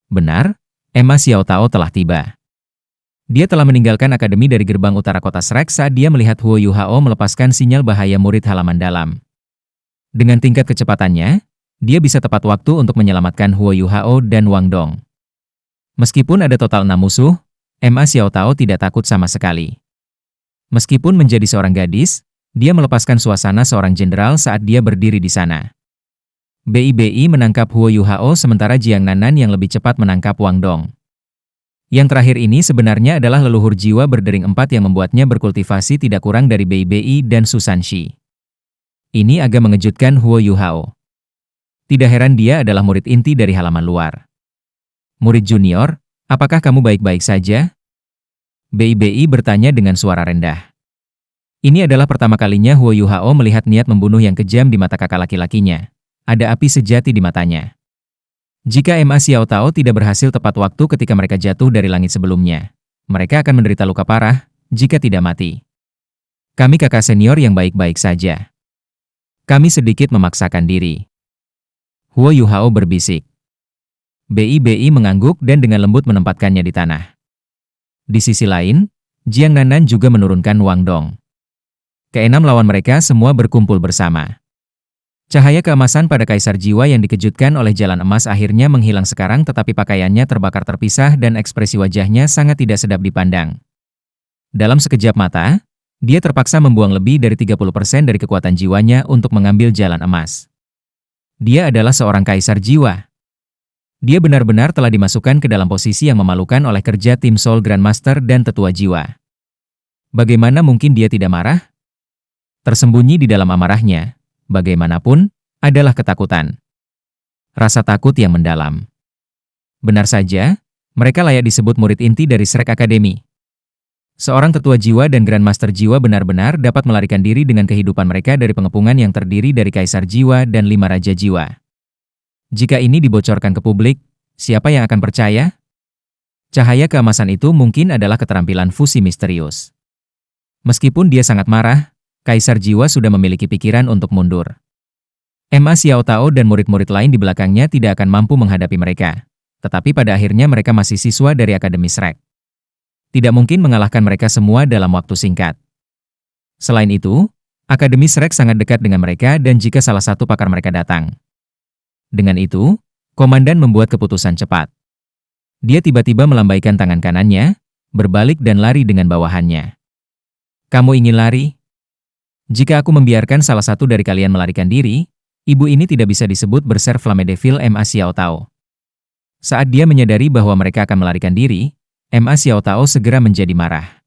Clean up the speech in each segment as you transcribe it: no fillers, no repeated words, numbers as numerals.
Benar, Emma Xiao Tao telah tiba. Dia telah meninggalkan akademi dari gerbang utara kota Shrek saat dia melihat Huo Yuhao melepaskan sinyal bahaya murid halaman dalam. Dengan tingkat kecepatannya, dia bisa tepat waktu untuk menyelamatkan Huo Yuhao dan Wang Dong. Meskipun ada total 6 musuh, Emma Xiao Tao tidak takut sama sekali. Meskipun menjadi seorang gadis, dia melepaskan suasana seorang jenderal saat dia berdiri di sana. BIBI menangkap Huo Yuhao sementara Jiang Nanan yang lebih cepat menangkap Wang Dong. Yang terakhir ini sebenarnya adalah leluhur jiwa berdering 4 yang membuatnya berkultivasi tidak kurang dari BIBI dan Susanshi. Ini agak mengejutkan Huo Yuhao. Tidak heran dia adalah murid inti dari halaman luar. Murid junior, apakah kamu baik-baik saja? BIBI bertanya dengan suara rendah. Ini adalah pertama kalinya Huo Yuhao melihat niat membunuh yang kejam di mata kakak laki-lakinya. Ada api sejati di matanya. Jika Emma Xiao Tao tidak berhasil tepat waktu ketika mereka jatuh dari langit sebelumnya, mereka akan menderita luka parah jika tidak mati. Kami kakak senior yang baik-baik saja. Kami sedikit memaksakan diri. Huo Yuhao berbisik. BIBI mengangguk dan dengan lembut menempatkannya di tanah. Di sisi lain, Jiang Nanan juga menurunkan Wang Dong. Keenam lawan mereka semua berkumpul bersama. Cahaya keemasan pada Kaisar Jiwa yang dikejutkan oleh jalan emas akhirnya menghilang sekarang tetapi pakaiannya terbakar terpisah dan ekspresi wajahnya sangat tidak sedap dipandang. Dalam sekejap mata, dia terpaksa membuang lebih dari 30% dari kekuatan jiwanya untuk mengambil jalan emas. Dia adalah seorang Kaisar Jiwa. Dia benar-benar telah dimasukkan ke dalam posisi yang memalukan oleh kerja tim Soul Grandmaster dan Tetua Jiwa. Bagaimana mungkin dia tidak marah? Tersembunyi di dalam amarahnya, bagaimanapun, adalah ketakutan. Rasa takut yang mendalam. Benar saja, mereka layak disebut murid inti dari Shrek Academy. Seorang tetua jiwa dan Grandmaster jiwa benar-benar dapat melarikan diri dengan kehidupan mereka dari pengepungan yang terdiri dari Kaisar Jiwa dan 5 Raja Jiwa. Jika ini dibocorkan ke publik, siapa yang akan percaya? Cahaya keemasan itu mungkin adalah keterampilan fusi misterius. Meskipun dia sangat marah, Kaisar Jiwa sudah memiliki pikiran untuk mundur. Emma Xiao Tao dan murid-murid lain di belakangnya tidak akan mampu menghadapi mereka. Tetapi pada akhirnya mereka masih siswa dari Akademi Shrek. Tidak mungkin mengalahkan mereka semua dalam waktu singkat. Selain itu, Akademi Shrek sangat dekat dengan mereka dan jika salah satu pakar mereka datang. Dengan itu, komandan membuat keputusan cepat. Dia tiba-tiba melambaikan tangan kanannya, berbalik dan lari dengan bawahannya. Kamu ingin lari? Jika aku membiarkan salah satu dari kalian melarikan diri, ibu ini tidak bisa disebut berserv Flamme Devil Emma Xiao Tao. Saat dia menyadari bahwa mereka akan melarikan diri, Emma Xiao Tao segera menjadi marah.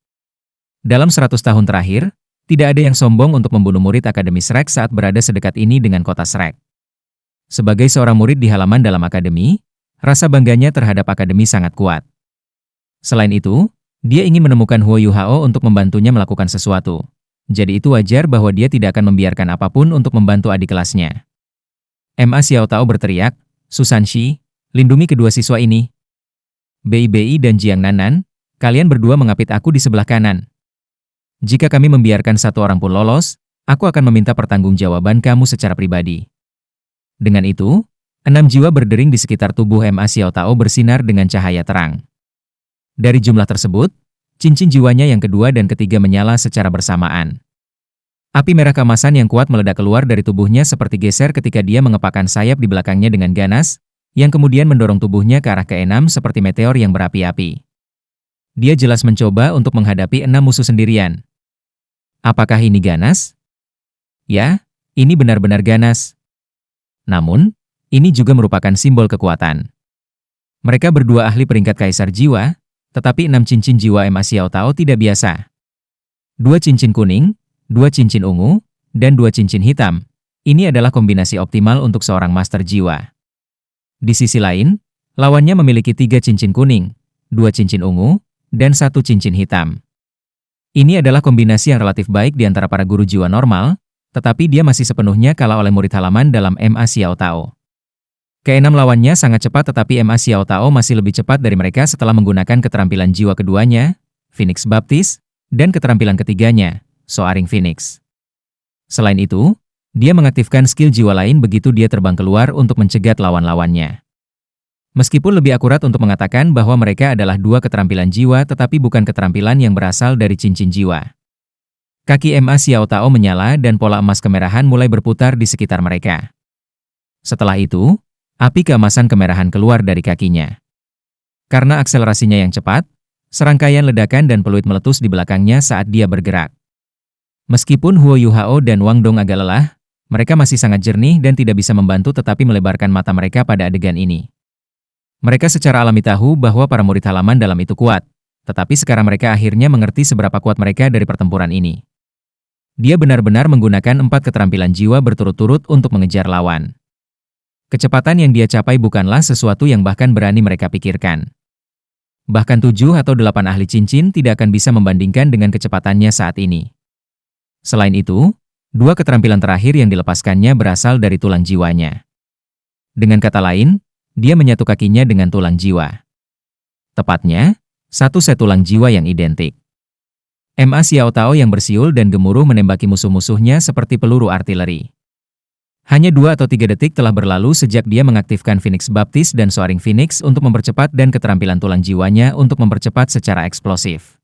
Dalam 100 tahun terakhir, tidak ada yang sombong untuk membunuh murid Akademi Shrek saat berada sedekat ini dengan kota Shrek. Sebagai seorang murid di halaman dalam akademi, rasa bangganya terhadap akademi sangat kuat. Selain itu, dia ingin menemukan Huo Yuhao untuk membantunya melakukan sesuatu. Jadi itu wajar bahwa dia tidak akan membiarkan apapun untuk membantu adik kelasnya. Emma Xiao Tao berteriak, Susanshi, lindungi kedua siswa ini. BIBI dan Jiang Nanan, kalian berdua mengapit aku di sebelah kanan. Jika kami membiarkan satu orang pun lolos, aku akan meminta pertanggungjawaban kamu secara pribadi. Dengan itu, 6 jiwa berdering di sekitar tubuh Emma Xiao Tao bersinar dengan cahaya terang. Dari jumlah tersebut, cincin jiwanya yang kedua dan ketiga menyala secara bersamaan. Api merah keemasan yang kuat meledak keluar dari tubuhnya seperti geser ketika dia mengepakkan sayap di belakangnya dengan ganas, yang kemudian mendorong tubuhnya ke arah keenam seperti meteor yang berapi-api. Dia jelas mencoba untuk menghadapi 6 musuh sendirian. Apakah ini ganas? Ya, ini benar-benar ganas. Namun, ini juga merupakan simbol kekuatan. Mereka berdua ahli peringkat Kaisar Jiwa, tetapi 6 cincin jiwa Emma Xiao Tao tidak biasa. 2 cincin kuning, 2 cincin ungu, dan 2 cincin hitam. Ini adalah kombinasi optimal untuk seorang master jiwa. Di sisi lain, lawannya memiliki 3 cincin kuning, 2 cincin ungu, dan 1 cincin hitam. Ini adalah kombinasi yang relatif baik di antara para guru jiwa normal, tetapi dia masih sepenuhnya kalah oleh murid halaman dalam Emma Xiao Tao. Keenam lawannya sangat cepat tetapi Emma Xiao Tao masih lebih cepat dari mereka setelah menggunakan keterampilan jiwa keduanya, Phoenix Baptist, dan keterampilan ketiganya, Soaring Phoenix. Selain itu, dia mengaktifkan skill jiwa lain begitu dia terbang keluar untuk mencegat lawan-lawannya. Meskipun lebih akurat untuk mengatakan bahwa mereka adalah dua keterampilan jiwa tetapi bukan keterampilan yang berasal dari cincin jiwa. Kaki Ma Xiao Tao menyala dan pola emas kemerahan mulai berputar di sekitar mereka. Setelah itu, api keemasan kemerahan keluar dari kakinya. Karena akselerasinya yang cepat, serangkaian ledakan dan peluit meletus di belakangnya saat dia bergerak. Meskipun Huo Yuhao dan Wang Dong agak lelah, mereka masih sangat jernih dan tidak bisa membantu tetapi melebarkan mata mereka pada adegan ini. Mereka secara alami tahu bahwa para murid halaman dalam itu kuat, tetapi sekarang mereka akhirnya mengerti seberapa kuat mereka dari pertempuran ini. Dia benar-benar menggunakan 4 keterampilan jiwa berturut-turut untuk mengejar lawan. Kecepatan yang dia capai bukanlah sesuatu yang bahkan berani mereka pikirkan. Bahkan 7 atau 8 ahli cincin tidak akan bisa membandingkan dengan kecepatannya saat ini. Selain itu, 2 keterampilan terakhir yang dilepaskannya berasal dari tulang jiwanya. Dengan kata lain, dia menyatu kakinya dengan tulang jiwa. Tepatnya, satu set tulang jiwa yang identik. Ma Xiao Tao yang bersiul dan gemuruh menembaki musuh-musuhnya seperti peluru artileri. Hanya 2 atau 3 detik telah berlalu sejak dia mengaktifkan Phoenix Baptist dan Soaring Phoenix untuk mempercepat dan keterampilan tulang jiwanya untuk mempercepat secara eksplosif.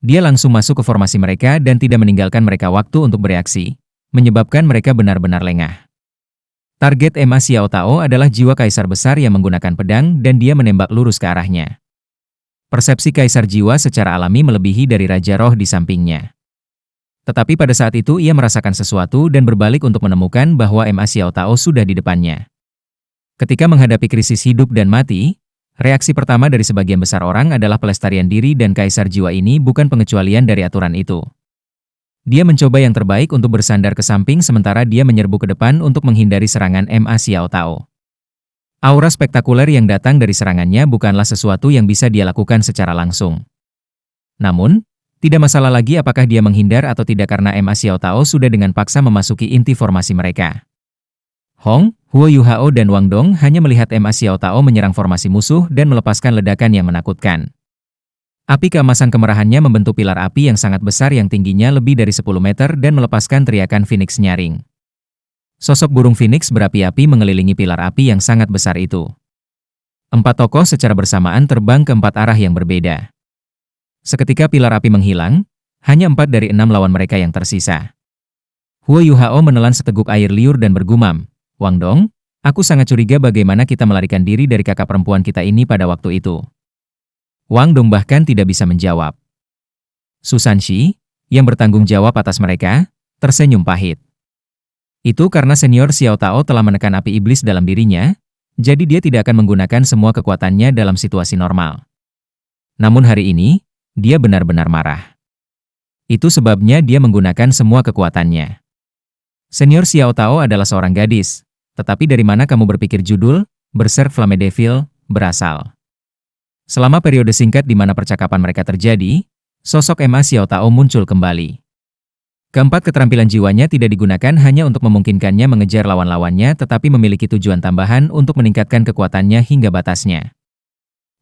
Dia langsung masuk ke formasi mereka dan tidak meninggalkan mereka waktu untuk bereaksi, menyebabkan mereka benar-benar lengah. Target Ma Xiao Tao adalah jiwa kaisar besar yang menggunakan pedang dan dia menembak lurus ke arahnya. Persepsi kaisar jiwa secara alami melebihi dari raja roh di sampingnya. Tetapi pada saat itu ia merasakan sesuatu dan berbalik untuk menemukan bahwa Ma Xiao Tao sudah di depannya. Ketika menghadapi krisis hidup dan mati, reaksi pertama dari sebagian besar orang adalah pelestarian diri dan kaisar jiwa ini bukan pengecualian dari aturan itu. Dia mencoba yang terbaik untuk bersandar ke samping sementara dia menyerbu ke depan untuk menghindari serangan Ma Xiao Tao. Aura spektakuler yang datang dari serangannya bukanlah sesuatu yang bisa dia lakukan secara langsung. Namun, tidak masalah lagi apakah dia menghindar atau tidak karena Ma Xiao Tao sudah dengan paksa memasuki inti formasi mereka. Hong, Huo Yuhao dan Wang Dong hanya melihat Ma Xiao Tao menyerang formasi musuh dan melepaskan ledakan yang menakutkan. Api keemasan kemerahannya membentuk pilar api yang sangat besar yang tingginya lebih dari 10 meter dan melepaskan teriakan Phoenix nyaring. Sosok burung Phoenix berapi-api mengelilingi pilar api yang sangat besar itu. 4 tokoh secara bersamaan terbang ke 4 arah yang berbeda. Seketika pilar api menghilang, hanya 4 dari 6 lawan mereka yang tersisa. Huo Yuhao menelan seteguk air liur dan bergumam, "Wang Dong, aku sangat curiga bagaimana kita melarikan diri dari kakak perempuan kita ini pada waktu itu." Wang Dong bahkan tidak bisa menjawab. Su Sanxi, yang bertanggung jawab atas mereka, tersenyum pahit. Itu karena senior Xiao Tao telah menekan api iblis dalam dirinya, jadi dia tidak akan menggunakan semua kekuatannya dalam situasi normal. Namun hari ini, dia benar-benar marah. Itu sebabnya dia menggunakan semua kekuatannya. Senior Xiao Tao adalah seorang gadis, tetapi dari mana kamu berpikir judul Berserk Flame Devil berasal? Selama periode singkat di mana percakapan mereka terjadi, sosok Ma Xiao Tao muncul kembali. Keempat keterampilan jiwanya tidak digunakan hanya untuk memungkinkannya mengejar lawan-lawannya tetapi memiliki tujuan tambahan untuk meningkatkan kekuatannya hingga batasnya.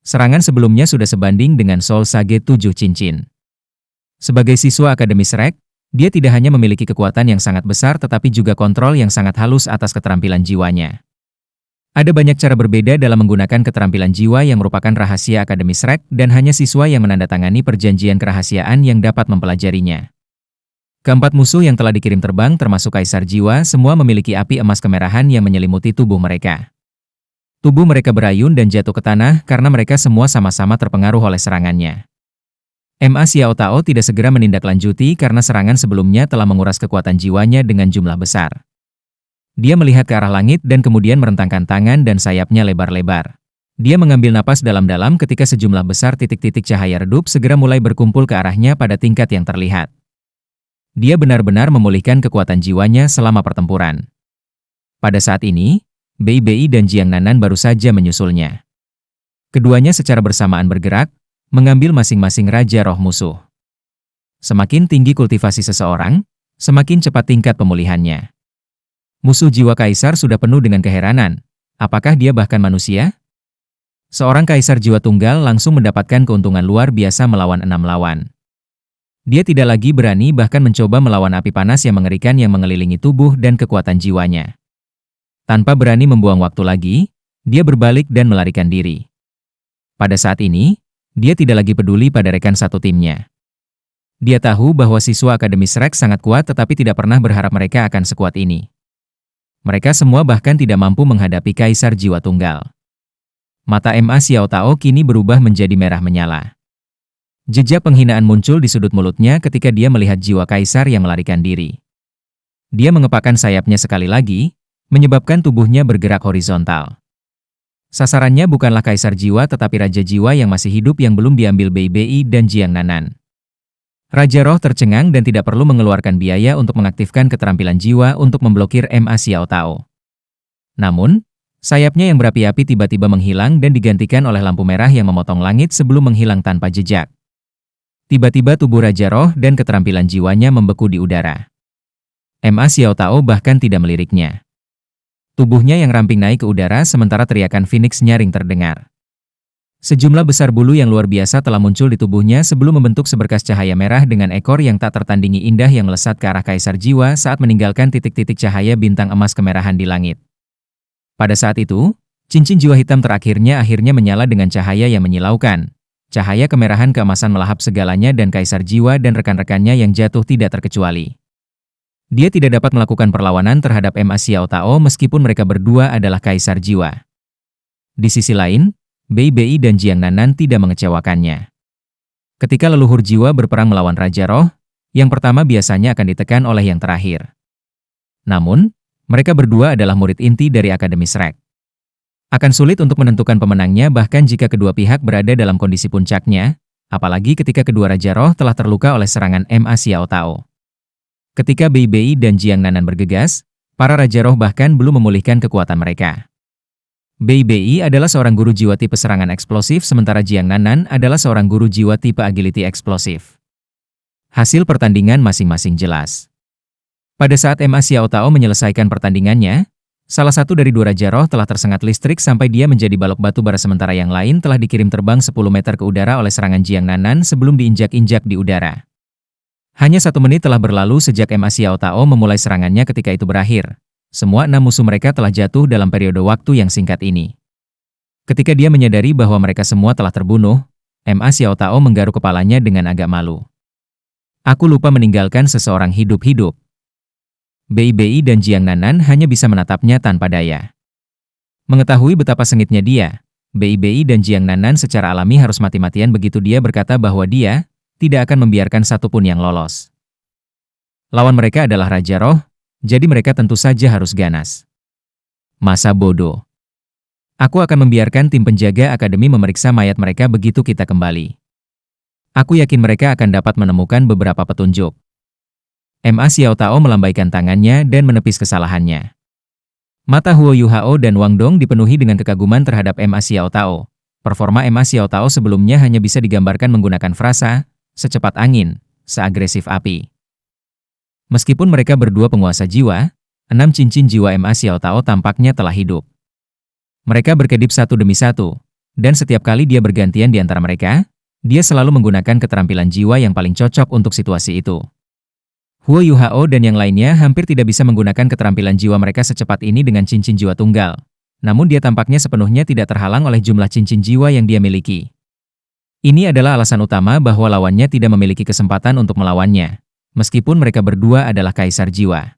Serangan sebelumnya sudah sebanding dengan Soul Sage 7 cincin. Sebagai siswa Akademi Shrek, dia tidak hanya memiliki kekuatan yang sangat besar tetapi juga kontrol yang sangat halus atas keterampilan jiwanya. Ada banyak cara berbeda dalam menggunakan keterampilan jiwa yang merupakan rahasia Akademi Shrek dan hanya siswa yang menandatangani perjanjian kerahasiaan yang dapat mempelajarinya. Keempat musuh yang telah dikirim terbang termasuk Kaisar Jiwa semua memiliki api emas kemerahan yang menyelimuti tubuh mereka. Tubuh mereka berayun dan jatuh ke tanah karena mereka semua sama-sama terpengaruh oleh serangannya. Ma Xiao Tao tidak segera menindaklanjuti karena serangan sebelumnya telah menguras kekuatan jiwanya dengan jumlah besar. Dia melihat ke arah langit dan kemudian merentangkan tangan dan sayapnya lebar-lebar. Dia mengambil napas dalam-dalam ketika sejumlah besar titik-titik cahaya redup segera mulai berkumpul ke arahnya pada tingkat yang terlihat. Dia benar-benar memulihkan kekuatan jiwanya selama pertempuran. Pada saat ini, Bei Bei dan Jiang Nanan baru saja menyusulnya. Keduanya secara bersamaan bergerak, mengambil masing-masing raja roh musuh. Semakin tinggi kultivasi seseorang, semakin cepat tingkat pemulihannya. Musuh jiwa kaisar sudah penuh dengan keheranan. Apakah dia bahkan manusia? Seorang kaisar jiwa tunggal langsung mendapatkan keuntungan luar biasa melawan 6 lawan. Dia tidak lagi berani bahkan mencoba melawan api panas yang mengerikan yang mengelilingi tubuh dan kekuatan jiwanya. Tanpa berani membuang waktu lagi, Dia berbalik dan melarikan diri. Pada saat ini, dia tidak lagi peduli pada rekan satu timnya. Dia tahu bahwa siswa Akademis Rex sangat kuat tetapi tidak pernah berharap mereka akan sekuat ini. Mereka semua bahkan tidak mampu menghadapi Kaisar Jiwa Tunggal. Mata Ma Xiao Tao kini berubah menjadi merah menyala. Jejak penghinaan muncul di sudut mulutnya ketika dia melihat jiwa Kaisar yang melarikan diri. Dia mengepakkan sayapnya sekali lagi, menyebabkan tubuhnya bergerak horizontal. Sasarannya bukanlah Kaisar Jiwa tetapi Raja Jiwa yang masih hidup yang belum diambil Bei Bei dan Jiang Nanan. Raja Roh tercengang dan tidak perlu mengeluarkan biaya untuk mengaktifkan keterampilan jiwa untuk memblokir Ma Xiao Tao. Namun, sayapnya yang berapi-api tiba-tiba menghilang dan digantikan oleh lampu merah yang memotong langit sebelum menghilang tanpa jejak. Tiba-tiba tubuh Raja Roh dan keterampilan jiwanya membeku di udara. Ma Xiao Tao bahkan tidak meliriknya. Tubuhnya yang ramping naik ke udara sementara teriakan Phoenix nyaring terdengar. Sejumlah besar bulu yang luar biasa telah muncul di tubuhnya sebelum membentuk seberkas cahaya merah dengan ekor yang tak tertandingi indah yang melesat ke arah Kaisar Jiwa saat meninggalkan titik-titik cahaya bintang emas kemerahan di langit. Pada saat itu, cincin jiwa hitam terakhirnya akhirnya menyala dengan cahaya yang menyilaukan. Cahaya kemerahan keemasan melahap segalanya dan Kaisar Jiwa dan rekan-rekannya yang jatuh tidak terkecuali. Dia tidak dapat melakukan perlawanan terhadap Ma Xiao Tao meskipun mereka berdua adalah Kaisar Jiwa. Di sisi lain, Bei Bei dan Jiang Nanan tidak mengecewakannya. Ketika leluhur jiwa berperang melawan Raja Roh, yang pertama biasanya akan ditekan oleh yang terakhir. Namun, mereka berdua adalah murid inti dari Akademis Rex. Akan sulit untuk menentukan pemenangnya bahkan jika kedua pihak berada dalam kondisi puncaknya, apalagi ketika kedua Raja Roh telah terluka oleh serangan Ma Xiao Tao. Ketika Bei Bei dan Jiang Nanan bergegas, para Raja Roh bahkan belum memulihkan kekuatan mereka. Bei Bei adalah seorang guru jiwa tipe serangan eksplosif sementara Jiang Nanan adalah seorang guru jiwa tipe agility eksplosif. Hasil pertandingan masing-masing jelas. Pada saat Ma Xiao Tao menyelesaikan pertandingannya, salah satu dari dua Raja Roh telah tersengat listrik sampai dia menjadi balok batu bara sementara yang lain telah dikirim terbang 10 meter ke udara oleh serangan Jiang Nanan sebelum diinjak-injak di udara. Hanya 1 menit telah berlalu sejak Ma Xiao Tao memulai serangannya ketika itu berakhir. Semua 6 musuh mereka telah jatuh dalam periode waktu yang singkat ini. Ketika dia menyadari bahwa mereka semua telah terbunuh, Ma Xiao Tao menggaruk kepalanya dengan agak malu. Aku lupa meninggalkan seseorang hidup-hidup. Bei Bei dan Jiang Nanan hanya bisa menatapnya tanpa daya. Mengetahui betapa sengitnya dia, Bei Bei dan Jiang Nanan secara alami harus mati-matian begitu dia berkata bahwa dia tidak akan membiarkan satupun yang lolos. Lawan mereka adalah Raja Roh, jadi mereka tentu saja harus ganas. Masa bodoh. Aku akan membiarkan tim penjaga akademi memeriksa mayat mereka begitu kita kembali. Aku yakin mereka akan dapat menemukan beberapa petunjuk. Ma Xiao Tao melambaikan tangannya dan menepis kesalahannya. Mata Huo Yuhao dan Wang Dong dipenuhi dengan kekaguman terhadap Ma Xiao Tao. Performa Ma Xiao Tao sebelumnya hanya bisa digambarkan menggunakan frasa, secepat angin, seagresif api. Meskipun mereka berdua penguasa jiwa, 6 cincin jiwa Ma Xiao Tao tampaknya telah hidup. Mereka berkedip satu demi satu, dan setiap kali dia bergantian di antara mereka, dia selalu menggunakan keterampilan jiwa yang paling cocok untuk situasi itu. Huo Yuhao dan yang lainnya hampir tidak bisa menggunakan keterampilan jiwa mereka secepat ini dengan cincin jiwa tunggal. Namun dia tampaknya sepenuhnya tidak terhalang oleh jumlah cincin jiwa yang dia miliki. Ini adalah alasan utama bahwa lawannya tidak memiliki kesempatan untuk melawannya, meskipun mereka berdua adalah Kaisar Jiwa.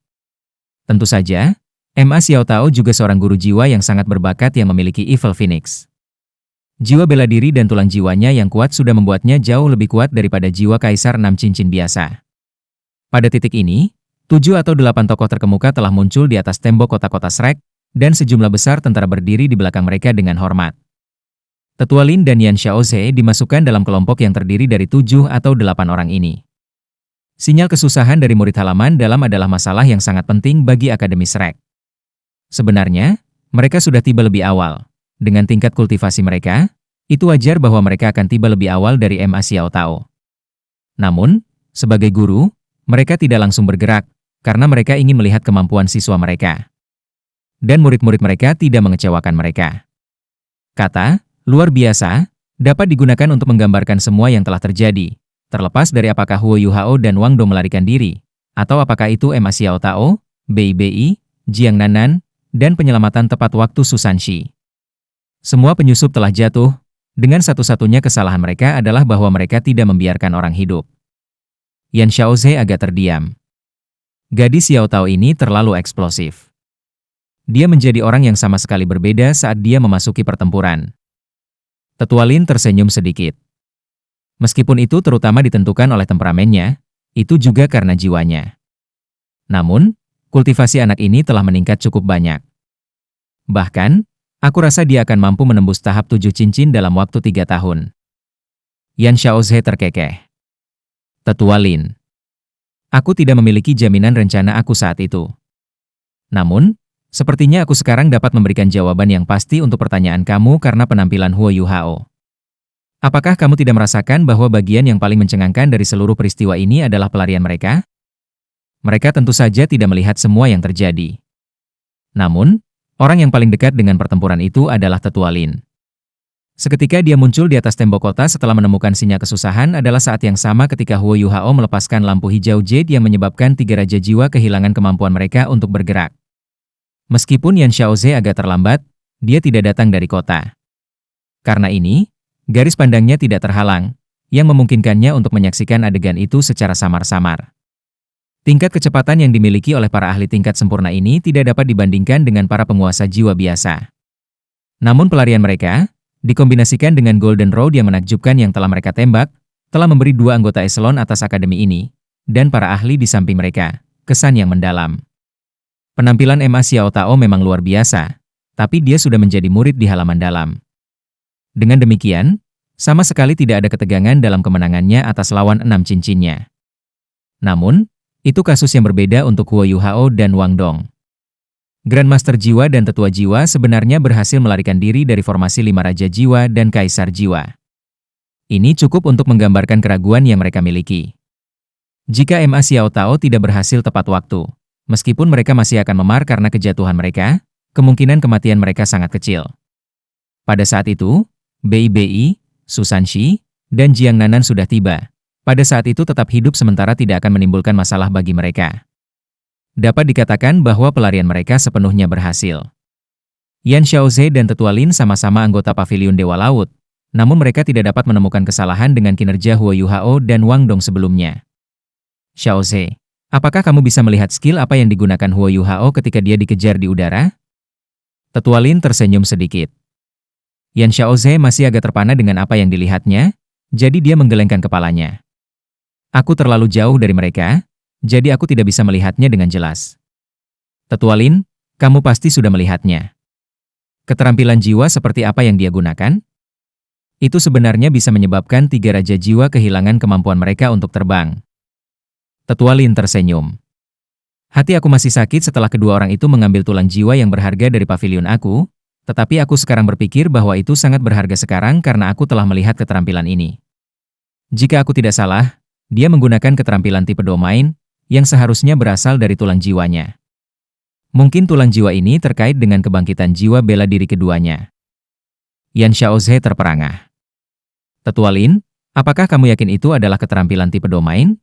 Tentu saja, Ma Xiao Tao juga seorang guru jiwa yang sangat berbakat yang memiliki Evil Phoenix. Jiwa bela diri dan tulang jiwanya yang kuat sudah membuatnya jauh lebih kuat daripada jiwa Kaisar 6 cincin biasa. Pada titik ini, 7 atau 8 tokoh terkemuka telah muncul di atas tembok kota-kota Shrek, dan sejumlah besar tentara berdiri di belakang mereka dengan hormat. Tetua Lin dan Yan Xiaoze dimasukkan dalam kelompok yang terdiri dari 7 atau 8 orang ini. Sinyal kesusahan dari murid halaman dalam adalah masalah yang sangat penting bagi Akademi Shrek. Sebenarnya, mereka sudah tiba lebih awal. Dengan tingkat kultivasi mereka, itu wajar bahwa mereka akan tiba lebih awal dari Ma Xiao Tao. Namun, sebagai guru, mereka tidak langsung bergerak, karena mereka ingin melihat kemampuan siswa mereka. Dan murid-murid mereka tidak mengecewakan mereka. Kata, luar biasa, dapat digunakan untuk menggambarkan semua yang telah terjadi, terlepas dari apakah Huo Yuhao dan Wang Dong melarikan diri, atau apakah itu Ma Xiao Tao, Bei Bei, Jiang Nanan, dan penyelamatan tepat waktu Susan Shi. Semua penyusup telah jatuh, dengan satu-satunya kesalahan mereka adalah bahwa mereka tidak membiarkan orang hidup. Yan Xiaozhe agak terdiam. Gadis Xiao Tao ini terlalu eksplosif. Dia menjadi orang yang sama sekali berbeda saat dia memasuki pertempuran. Tetua Lin tersenyum sedikit. Meskipun itu terutama ditentukan oleh temperamennya, itu juga karena jiwanya. Namun, kultivasi anak ini telah meningkat cukup banyak. Bahkan, aku rasa dia akan mampu menembus tahap 7 cincin dalam waktu 3 tahun. Yan Xiaozhe terkekeh. Tetua Lin. Aku tidak memiliki jaminan rencana aku saat itu. Namun, sepertinya aku sekarang dapat memberikan jawaban yang pasti untuk pertanyaan kamu karena penampilan Huo Yuhao. Apakah kamu tidak merasakan bahwa bagian yang paling mencengangkan dari seluruh peristiwa ini adalah pelarian mereka? Mereka tentu saja tidak melihat semua yang terjadi. Namun, orang yang paling dekat dengan pertempuran itu adalah Tetua Lin. Seketika dia muncul di atas tembok kota setelah menemukan sinyal kesusahan adalah saat yang sama ketika Huo Yuhao melepaskan lampu hijau jade yang menyebabkan 3 Raja Jiwa kehilangan kemampuan mereka untuk bergerak. Meskipun Yan Xiaozhe agak terlambat, dia tidak datang dari kota. Karena ini, garis pandangnya tidak terhalang, yang memungkinkannya untuk menyaksikan adegan itu secara samar-samar. Tingkat kecepatan yang dimiliki oleh para ahli tingkat sempurna ini tidak dapat dibandingkan dengan para penguasa jiwa biasa. Namun pelarian mereka, dikombinasikan dengan Golden Road yang menakjubkan yang telah mereka tembak, telah memberi 2 anggota eselon atas akademi ini, dan para ahli di samping mereka, kesan yang mendalam. Penampilan Ma Xiao Tao memang luar biasa, tapi dia sudah menjadi murid di halaman dalam. Dengan demikian, sama sekali tidak ada ketegangan dalam kemenangannya atas lawan 6 cincinnya. Namun, itu kasus yang berbeda untuk Huo Yuhao dan Wang Dong. Grandmaster Jiwa dan Tetua Jiwa sebenarnya berhasil melarikan diri dari formasi 5 Raja Jiwa dan Kaisar Jiwa. Ini cukup untuk menggambarkan keraguan yang mereka miliki. Jika Ma Xiao Tao tidak berhasil tepat waktu, meskipun mereka masih akan memar karena kejatuhan mereka, kemungkinan kematian mereka sangat kecil. Pada saat itu, Bei, Su Sanxi, dan Jiang Nanan sudah tiba. Pada saat itu tetap hidup sementara tidak akan menimbulkan masalah bagi mereka. Dapat dikatakan bahwa pelarian mereka sepenuhnya berhasil. Yan Xiaozhe dan Tetua Lin sama-sama anggota Paviliun Dewa Laut, namun mereka tidak dapat menemukan kesalahan dengan kinerja Huo Yuhao dan Wang Dong sebelumnya. Xiaozhe, apakah kamu bisa melihat skill apa yang digunakan Huo Yuhao ketika dia dikejar di udara? Tetua Lin tersenyum sedikit. Yan Xiaozhe masih agak terpana dengan apa yang dilihatnya, jadi dia menggelengkan kepalanya. Aku terlalu jauh dari mereka, jadi aku tidak bisa melihatnya dengan jelas. Tetua Lin, kamu pasti sudah melihatnya. Keterampilan jiwa seperti apa yang dia gunakan? Itu sebenarnya bisa menyebabkan 3 Raja Jiwa kehilangan kemampuan mereka untuk terbang. Tetua Lin tersenyum. Hati aku masih sakit setelah kedua orang itu mengambil tulang jiwa yang berharga dari pavilion aku, tetapi aku sekarang berpikir bahwa itu sangat berharga sekarang karena aku telah melihat keterampilan ini. Jika aku tidak salah, dia menggunakan keterampilan tipe domain, yang seharusnya berasal dari tulang jiwanya. Mungkin tulang jiwa ini terkait dengan kebangkitan jiwa bela diri keduanya. Yan Xiaozhe terperangah. Tetua Lin, apakah kamu yakin itu adalah keterampilan tipe domain?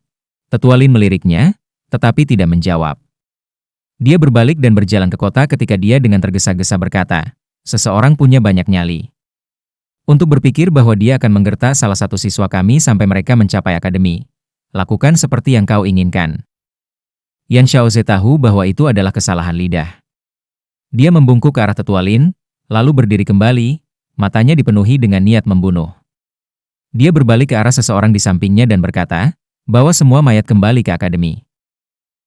Tetua Lin meliriknya, tetapi tidak menjawab. Dia berbalik dan berjalan ke kota ketika dia dengan tergesa-gesa berkata, seseorang punya banyak nyali. Untuk berpikir bahwa dia akan menggerta salah satu siswa kami sampai mereka mencapai akademi. Lakukan seperti yang kau inginkan. Yan Xiaozhe tahu bahwa itu adalah kesalahan lidah. Dia membungkuk ke arah Tetua Lin, lalu berdiri kembali, matanya dipenuhi dengan niat membunuh. Dia berbalik ke arah seseorang di sampingnya dan berkata, bawa semua mayat kembali ke akademi.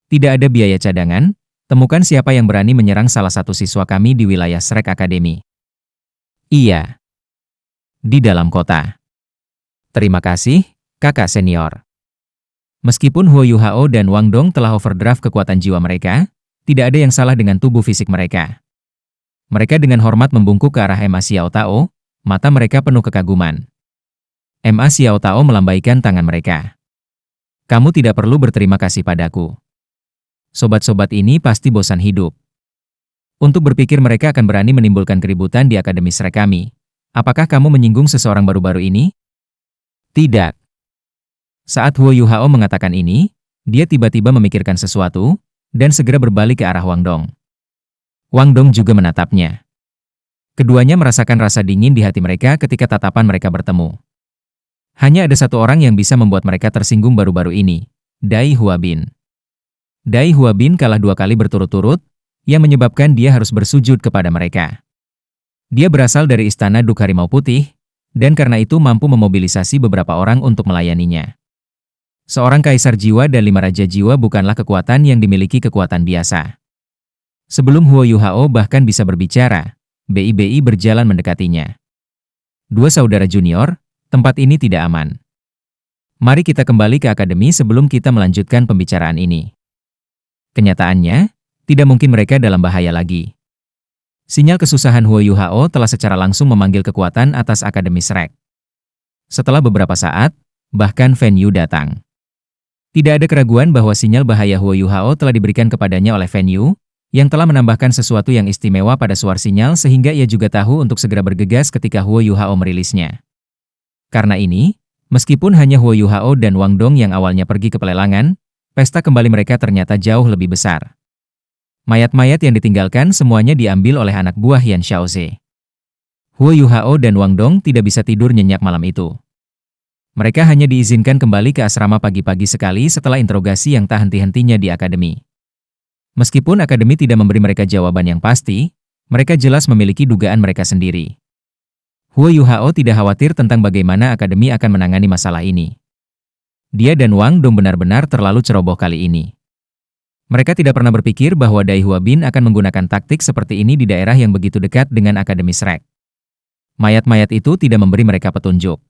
Tidak ada biaya cadangan, temukan siapa yang berani menyerang salah satu siswa kami di wilayah Shrek Academy. Iya. Di dalam kota. Terima kasih, kakak senior. Meskipun Huo Yuhao dan Wang Dong telah overdraft kekuatan jiwa mereka, tidak ada yang salah dengan tubuh fisik mereka. Mereka dengan hormat membungkuk ke arah Ma Xiao Tao, mata mereka penuh kekaguman. Ma Xiao Tao melambaikan tangan mereka. Kamu tidak perlu berterima kasih padaku. Sobat-sobat ini pasti bosan hidup. Untuk berpikir mereka akan berani menimbulkan keributan di akademi Shrek kami. Apakah kamu menyinggung seseorang baru-baru ini? Tidak. Saat Huo Yuhao mengatakan ini, dia tiba-tiba memikirkan sesuatu, dan segera berbalik ke arah Wang Dong. Wang Dong juga menatapnya. Keduanya merasakan rasa dingin di hati mereka ketika tatapan mereka bertemu. Hanya ada satu orang yang bisa membuat mereka tersinggung baru-baru ini, Dai Huabin. Dai Huabin kalah 2 kali berturut-turut, yang menyebabkan dia harus bersujud kepada mereka. Dia berasal dari Istana Duk Harimau Putih, dan karena itu mampu memobilisasi beberapa orang untuk melayaninya. Seorang kaisar jiwa dan 5 raja jiwa bukanlah kekuatan yang dimiliki kekuatan biasa. Sebelum Huo Yuhao bahkan bisa berbicara, BIBI berjalan mendekatinya. 2 saudara junior, tempat ini tidak aman. Mari kita kembali ke akademi sebelum kita melanjutkan pembicaraan ini. Kenyataannya, tidak mungkin mereka dalam bahaya lagi. Sinyal kesusahan Huo Yuhao telah secara langsung memanggil kekuatan atas Akademi Shrek. Setelah beberapa saat, bahkan Fan Yu datang. Tidak ada keraguan bahwa sinyal bahaya Huo Yuhao telah diberikan kepadanya oleh Fan Yu, yang telah menambahkan sesuatu yang istimewa pada suara sinyal sehingga ia juga tahu untuk segera bergegas ketika Huo Yuhao merilisnya. Karena ini, meskipun hanya Huo Yuhao dan Wang Dong yang awalnya pergi ke pelelangan, pesta kembali mereka ternyata jauh lebih besar. Mayat-mayat yang ditinggalkan semuanya diambil oleh anak buah Yan Xiaoze. Huo Yuhao dan Wang Dong tidak bisa tidur nyenyak malam itu. Mereka hanya diizinkan kembali ke asrama pagi-pagi sekali setelah interogasi yang tak henti-hentinya di akademi. Meskipun akademi tidak memberi mereka jawaban yang pasti, mereka jelas memiliki dugaan mereka sendiri. Huo Yuhao tidak khawatir tentang bagaimana akademi akan menangani masalah ini. Dia dan Wang Dong benar-benar terlalu ceroboh kali ini. Mereka tidak pernah berpikir bahwa Dai Huabin akan menggunakan taktik seperti ini di daerah yang begitu dekat dengan Akademi Shrek. Mayat-mayat itu tidak memberi mereka petunjuk.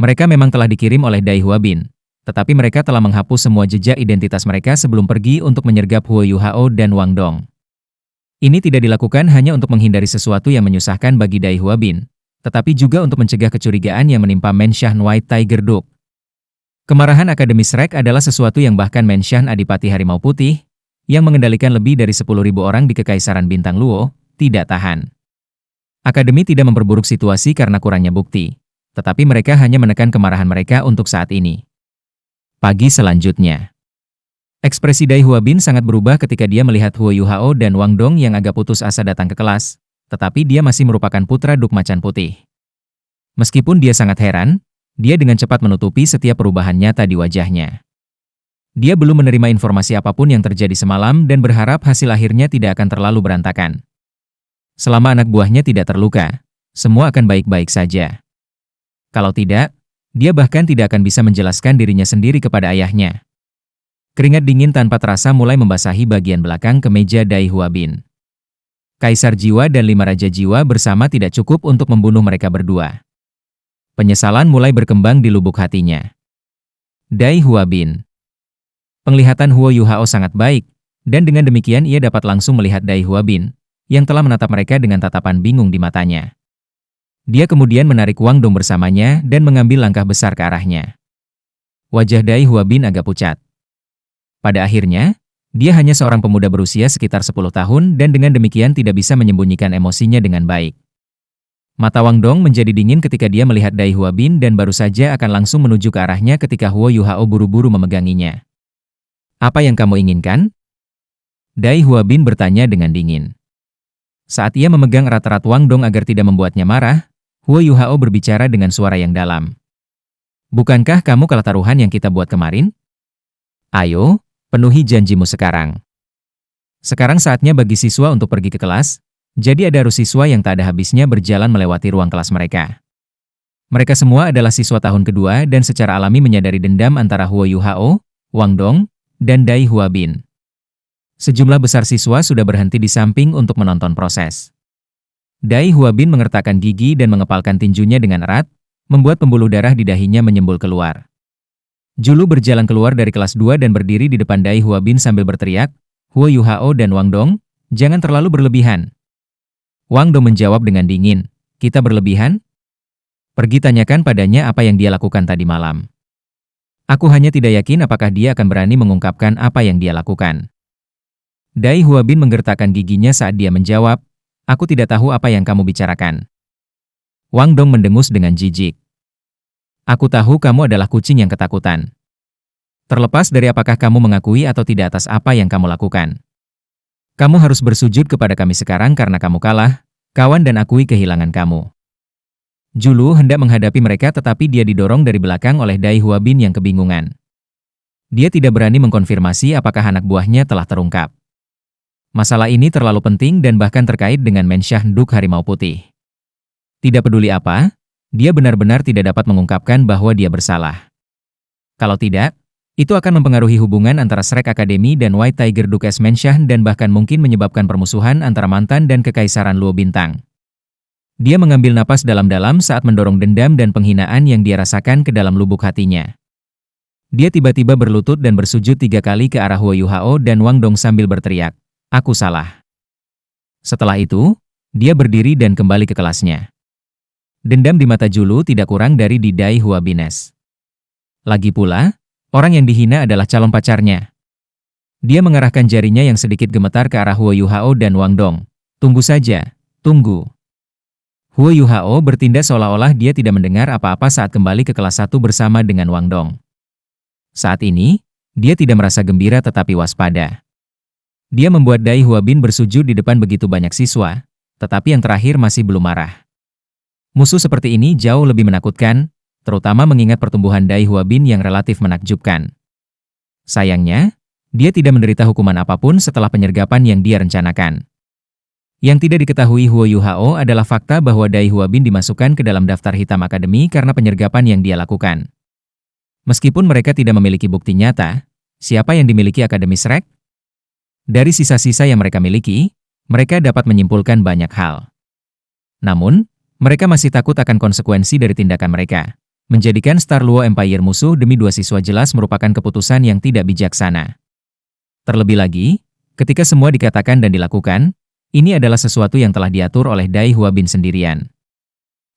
Mereka memang telah dikirim oleh Dai Huabin, tetapi mereka telah menghapus semua jejak identitas mereka sebelum pergi untuk menyergap Huo Yuhao dan Wang Dong. Ini tidak dilakukan hanya untuk menghindari sesuatu yang menyusahkan bagi Dai Huabin, tetapi juga untuk mencegah kecurigaan yang menimpa Menshan White Tiger Duke. Kemarahan Akademi Shrek adalah sesuatu yang bahkan Menshan Adipati Harimau Putih, yang mengendalikan lebih dari 10.000 orang di Kekaisaran Bintang Luo, tidak tahan. Akademi tidak memperburuk situasi karena kurangnya bukti, tetapi mereka hanya menekan kemarahan mereka untuk saat ini. Pagi selanjutnya. Ekspresi Dai Huabin sangat berubah ketika dia melihat Huo Yuhao dan Wang Dong yang agak putus asa datang ke kelas, tetapi dia masih merupakan putra Duk Macan Putih. Meskipun dia sangat heran, dia dengan cepat menutupi setiap perubahan nyata di wajahnya. Dia belum menerima informasi apapun yang terjadi semalam dan berharap hasil akhirnya tidak akan terlalu berantakan. Selama anak buahnya tidak terluka, semua akan baik-baik saja. Kalau tidak, dia bahkan tidak akan bisa menjelaskan dirinya sendiri kepada ayahnya. Keringat dingin tanpa terasa mulai membasahi bagian belakang kemeja Dai Huabin. Kaisar Jiwa dan 5 Raja Jiwa bersama tidak cukup untuk membunuh mereka berdua. Penyesalan mulai berkembang di lubuk hatinya. Dai Huabin. Penglihatan Huo Yuhao sangat baik, dan dengan demikian ia dapat langsung melihat Dai Huabin, yang telah menatap mereka dengan tatapan bingung di matanya. Dia kemudian menarik Wang Dong bersamanya dan mengambil langkah besar ke arahnya. Wajah Dai Huabin agak pucat. Pada akhirnya, dia hanya seorang pemuda berusia sekitar 10 tahun dan dengan demikian tidak bisa menyembunyikan emosinya dengan baik. Mata Wang Dong menjadi dingin ketika dia melihat Dai Huabin dan baru saja akan langsung menuju ke arahnya ketika Huo Yuhao buru-buru memeganginya. Apa yang kamu inginkan? Dai Huabin bertanya dengan dingin. Saat ia memegang erat-erat Wang Dong agar tidak membuatnya marah, Huo Yuhao berbicara dengan suara yang dalam. Bukankah kamu kalah taruhan yang kita buat kemarin? Ayo, penuhi janjimu sekarang. Sekarang saatnya bagi siswa untuk pergi ke kelas, jadi ada arus siswa yang tak ada habisnya berjalan melewati ruang kelas mereka. Mereka semua adalah siswa tahun kedua dan secara alami menyadari dendam antara Huo Yuhao, Wang Dong, dan Dai Huabin. Sejumlah besar siswa sudah berhenti di samping untuk menonton proses. Dai Huabin mengertakkan gigi dan mengepalkan tinjunya dengan erat, membuat pembuluh darah di dahinya menyembul keluar. Julu berjalan keluar dari kelas 2 dan berdiri di depan Dai Huabin sambil berteriak, Huo Yuhao dan Wang Dong, jangan terlalu berlebihan. Wang Dong menjawab dengan dingin, kita berlebihan? Pergi tanyakan padanya apa yang dia lakukan tadi malam. Aku hanya tidak yakin apakah dia akan berani mengungkapkan apa yang dia lakukan. Dai Huabin menggertakkan giginya saat dia menjawab, aku tidak tahu apa yang kamu bicarakan. Wang Dong mendengus dengan jijik. Aku tahu kamu adalah kucing yang ketakutan. Terlepas dari apakah kamu mengakui atau tidak atas apa yang kamu lakukan. Kamu harus bersujud kepada kami sekarang karena kamu kalah, Kawan dan akui kehilangan kamu. Julu hendak menghadapi mereka tetapi dia didorong dari belakang oleh Dai Huabin yang kebingungan. Dia tidak berani mengkonfirmasi apakah anak buahnya telah terungkap. Masalah ini terlalu penting dan bahkan terkait dengan Mensyah Nduk Harimau Putih. Tidak peduli apa, dia benar-benar tidak dapat mengungkapkan bahwa dia bersalah. Kalau tidak, itu akan mempengaruhi hubungan antara Shrek Academy dan White Tiger Dukes Mensyah dan bahkan mungkin menyebabkan permusuhan antara mantan dan kekaisaran Luo Bintang. Dia mengambil napas dalam-dalam saat mendorong dendam dan penghinaan yang dia rasakan ke dalam lubuk hatinya. Dia tiba-tiba berlutut dan bersujud 3 kali ke arah Huo Yuhao dan Wang Dong sambil berteriak, "Aku salah." Setelah itu, dia berdiri dan kembali ke kelasnya. Dendam di mata Julu tidak kurang dari di Dai Huabines. Lagi pula, orang yang dihina adalah calon pacarnya. Dia mengarahkan jarinya yang sedikit gemetar ke arah Huo Yuhao dan Wang Dong. "Tunggu saja, tunggu." Huo Yuhao bertindak seolah-olah dia tidak mendengar apa-apa saat kembali ke kelas 1 bersama dengan Wang Dong. Saat ini, dia tidak merasa gembira tetapi waspada. Dia membuat Dai Huabin bersujud di depan begitu banyak siswa, tetapi yang terakhir masih belum marah. Musuh seperti ini jauh lebih menakutkan, terutama mengingat pertumbuhan Dai Huabin yang relatif menakjubkan. Sayangnya, dia tidak menderita hukuman apapun setelah penyergapan yang dia rencanakan. Yang tidak diketahui Huo Yuhao adalah fakta bahwa Dai Huabin dimasukkan ke dalam daftar hitam akademi karena penyergapan yang dia lakukan. Meskipun mereka tidak memiliki bukti nyata, siapa yang dimiliki Akademi Shrek? Dari sisa-sisa yang mereka miliki, mereka dapat menyimpulkan banyak hal. Namun, mereka masih takut akan konsekuensi dari tindakan mereka. Menjadikan Star Luo Empire musuh demi 2 siswa jelas merupakan keputusan yang tidak bijaksana. Terlebih lagi, ketika semua dikatakan dan dilakukan, ini adalah sesuatu yang telah diatur oleh Dai Huabin sendirian.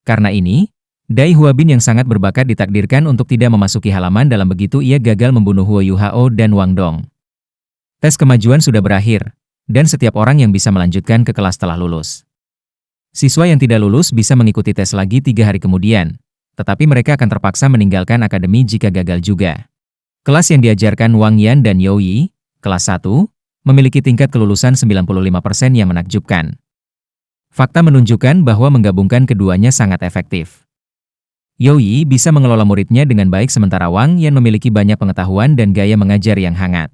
Karena ini, Dai Huabin yang sangat berbakat ditakdirkan untuk tidak memasuki halaman dalam begitu ia gagal membunuh Huo Yuhao dan Wang Dong. Tes kemajuan sudah berakhir, dan setiap orang yang bisa melanjutkan ke kelas telah lulus. Siswa yang tidak lulus bisa mengikuti tes lagi 3 hari kemudian, tetapi mereka akan terpaksa meninggalkan akademi jika gagal juga. Kelas yang diajarkan Wang Yan dan You Yi, kelas 1, memiliki tingkat kelulusan 95% yang menakjubkan. Fakta menunjukkan bahwa menggabungkan keduanya sangat efektif. You Yi bisa mengelola muridnya dengan baik sementara Wang Yan memiliki banyak pengetahuan dan gaya mengajar yang hangat.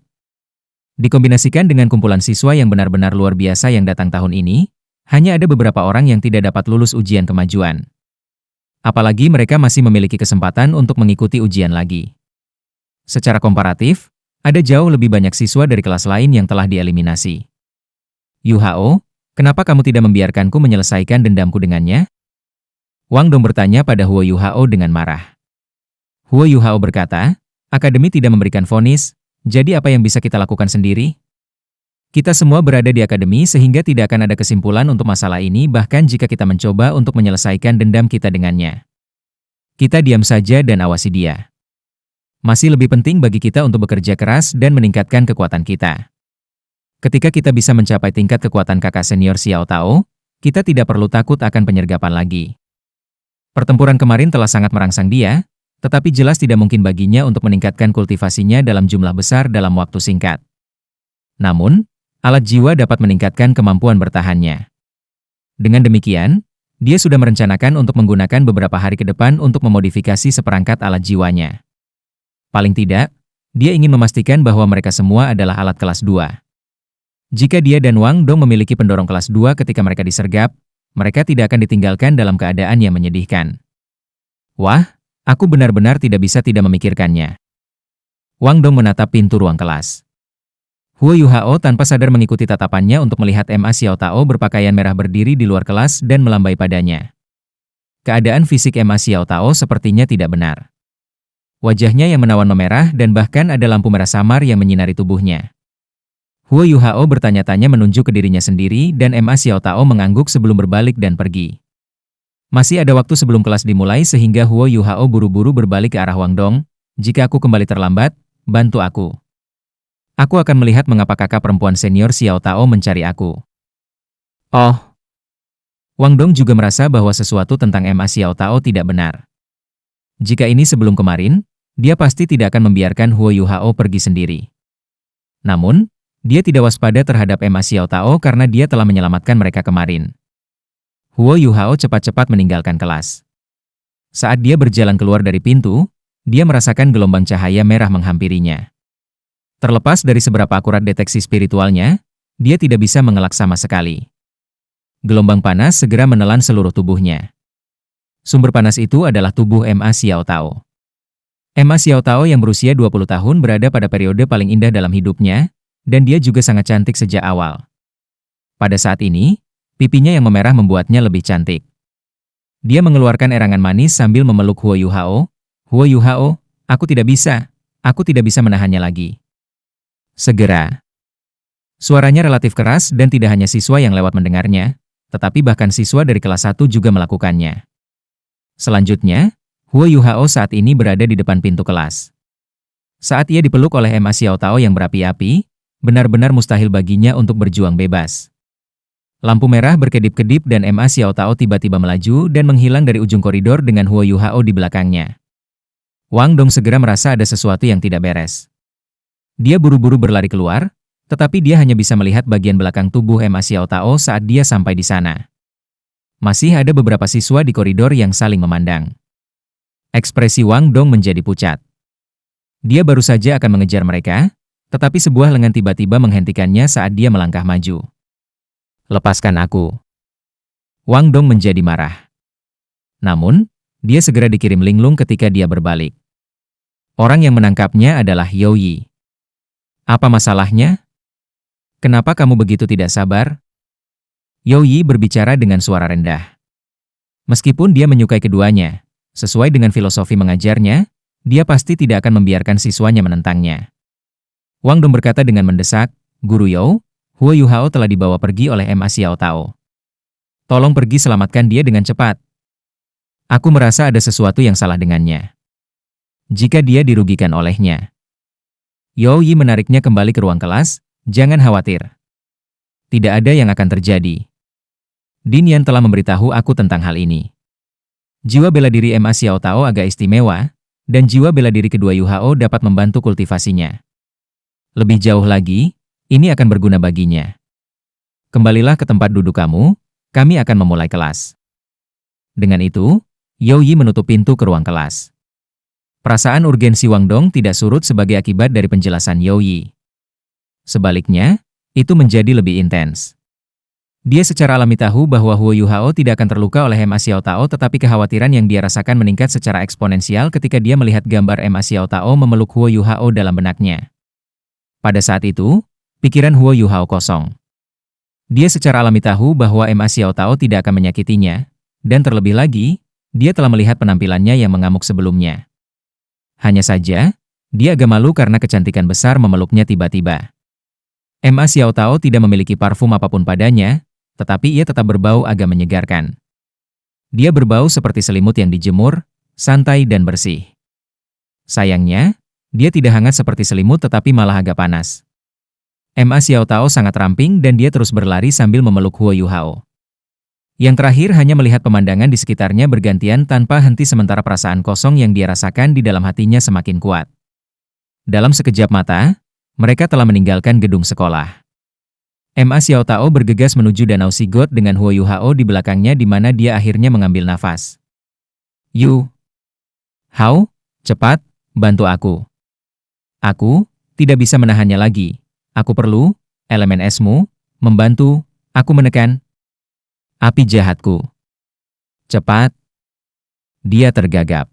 Dikombinasikan dengan kumpulan siswa yang benar-benar luar biasa yang datang tahun ini, hanya ada beberapa orang yang tidak dapat lulus ujian kemajuan. Apalagi mereka masih memiliki kesempatan untuk mengikuti ujian lagi. Secara komparatif, ada jauh lebih banyak siswa dari kelas lain yang telah dieliminasi. "Yuhao, kenapa kamu tidak membiarkanku menyelesaikan dendamku dengannya?" Wang Dong bertanya pada Huo Yuhao dengan marah. Huo Yuhao berkata, "Akademi tidak memberikan vonis, jadi apa yang bisa kita lakukan sendiri? Kita semua berada di akademi sehingga tidak akan ada kesimpulan untuk masalah ini bahkan jika kita mencoba untuk menyelesaikan dendam kita dengannya. Kita diam saja dan awasi dia. Masih lebih penting bagi kita untuk bekerja keras dan meningkatkan kekuatan kita. Ketika kita bisa mencapai tingkat kekuatan kakak senior Xiao Tao, kita tidak perlu takut akan penyergapan lagi." Pertempuran kemarin telah sangat merangsang dia, tetapi jelas tidak mungkin baginya untuk meningkatkan kultivasinya dalam jumlah besar dalam waktu singkat. Namun, alat jiwa dapat meningkatkan kemampuan bertahannya. Dengan demikian, dia sudah merencanakan untuk menggunakan beberapa hari ke depan untuk memodifikasi seperangkat alat jiwanya. Paling tidak, dia ingin memastikan bahwa mereka semua adalah alat kelas 2. Jika dia dan Wang Dong memiliki pendorong kelas 2 ketika mereka disergap, mereka tidak akan ditinggalkan dalam keadaan yang menyedihkan. Wah, aku benar-benar tidak bisa tidak memikirkannya. Wang Dong menatap pintu ruang kelas. Huo Yuhao tanpa sadar mengikuti tatapannya untuk melihat Ma Xiao Tao berpakaian merah berdiri di luar kelas dan melambai padanya. Keadaan fisik Ma Xiao Tao sepertinya tidak benar. Wajahnya yang menawan memerah dan bahkan ada lampu merah samar yang menyinari tubuhnya. Huo Yuhao bertanya-tanya menunjuk ke dirinya sendiri dan Ma Xiao Tao mengangguk sebelum berbalik dan pergi. Masih ada waktu sebelum kelas dimulai sehingga Huo Yuhao buru-buru berbalik ke arah Wang Dong. "Jika aku kembali terlambat, bantu aku. Aku akan melihat mengapa kakak perempuan senior Xiao Tao mencari aku." Oh. Wang Dong juga merasa bahwa sesuatu tentang Ma Xiao Tao tidak benar. Jika ini sebelum kemarin, dia pasti tidak akan membiarkan Huo Yuhao pergi sendiri. Namun, dia tidak waspada terhadap Ma Xiao Tao karena dia telah menyelamatkan mereka kemarin. Huo Yuhao cepat-cepat meninggalkan kelas. Saat dia berjalan keluar dari pintu, dia merasakan gelombang cahaya merah menghampirinya. Terlepas dari seberapa akurat deteksi spiritualnya, dia tidak bisa mengelak sama sekali. Gelombang panas segera menelan seluruh tubuhnya. Sumber panas itu adalah tubuh Ma Xiao Tao. Ma Xiao Tao yang berusia 20 tahun berada pada periode paling indah dalam hidupnya, dan dia juga sangat cantik sejak awal. Pada saat ini, pipinya yang memerah membuatnya lebih cantik. Dia mengeluarkan erangan manis sambil memeluk Huo Yuhao. Huo Yuhao, aku tidak bisa menahannya lagi. Segera. Suaranya relatif keras dan tidak hanya siswa yang lewat mendengarnya, tetapi bahkan siswa dari kelas 1 juga melakukannya. Selanjutnya, Huo Yuhao saat ini berada di depan pintu kelas. Saat ia dipeluk oleh Ma Xiao Tao yang berapi-api, benar-benar mustahil baginya untuk berjuang bebas. Lampu merah berkedip-kedip dan Ma Xiao Tao tiba-tiba melaju dan menghilang dari ujung koridor dengan Huo Yuhao di belakangnya. Wang Dong segera merasa ada sesuatu yang tidak beres. Dia buru-buru berlari keluar, tetapi dia hanya bisa melihat bagian belakang tubuh Ma Xiao Tao saat dia sampai di sana. Masih ada beberapa siswa di koridor yang saling memandang. Ekspresi Wang Dong menjadi pucat. Dia baru saja akan mengejar mereka, tetapi sebuah lengan tiba-tiba menghentikannya saat dia melangkah maju. Lepaskan aku. Wang Dong menjadi marah. Namun, dia segera dikirim linglung ketika dia berbalik. Orang yang menangkapnya adalah Yao Yi. Apa masalahnya? Kenapa kamu begitu tidak sabar? Yao Yi berbicara dengan suara rendah. Meskipun dia menyukai keduanya, sesuai dengan filosofi mengajarnya, dia pasti tidak akan membiarkan siswanya menentangnya. Wang Dong berkata dengan mendesak, Guru Yao, Huo Yuhao telah dibawa pergi oleh Ma Xiao Tao. Tolong pergi selamatkan dia dengan cepat. Aku merasa ada sesuatu yang salah dengannya. Jika dia dirugikan olehnya. Yao Yi menariknya kembali ke ruang kelas, jangan khawatir. Tidak ada yang akan terjadi. Din Yan telah memberitahu aku tentang hal ini. Jiwa bela diri Ma Xiao Tao agak istimewa, dan jiwa bela diri kedua Yuhao dapat membantu kultivasinya. Lebih jauh lagi, ini akan berguna baginya. Kembalilah ke tempat duduk kamu, kami akan memulai kelas. Dengan itu, Yao Yi menutup pintu ke ruang kelas. Perasaan urgensi Wang Dong tidak surut sebagai akibat dari penjelasan Yao Yi. Sebaliknya, itu menjadi lebih intens. Dia secara alami tahu bahwa Huo Yuhao tidak akan terluka oleh Ma Xiao Tao, tetapi kekhawatiran yang dia rasakan meningkat secara eksponensial ketika dia melihat gambar Ma Xiao Tao memeluk Huo Yuhao dalam benaknya. Pada saat itu, pikiran Huo Yuhao kosong. Dia secara alami tahu bahwa Ma Xiao Tao tidak akan menyakitinya, dan terlebih lagi, dia telah melihat penampilannya yang mengamuk sebelumnya. Hanya saja, dia agak malu karena kecantikan besar memeluknya tiba-tiba. Ma Xiao Tao tidak memiliki parfum apapun padanya, tetapi ia tetap berbau agak menyegarkan. Dia berbau seperti selimut yang dijemur, santai dan bersih. Sayangnya, dia tidak hangat seperti selimut tetapi malah agak panas. Ma Xiao Tao sangat ramping dan dia terus berlari sambil memeluk Huo Yuhao. Yang terakhir hanya melihat pemandangan di sekitarnya bergantian tanpa henti sementara perasaan kosong yang dia rasakan di dalam hatinya semakin kuat. Dalam sekejap mata, mereka telah meninggalkan gedung sekolah. Ma Xiao Tao bergegas menuju Danau Sigot dengan Huo Yuhao di belakangnya di mana dia akhirnya mengambil nafas. Yu Hao, cepat, bantu aku. Aku tidak bisa menahannya lagi. Aku perlu elemen esmu membantu aku menekan api jahatku. Cepat. Dia tergagap.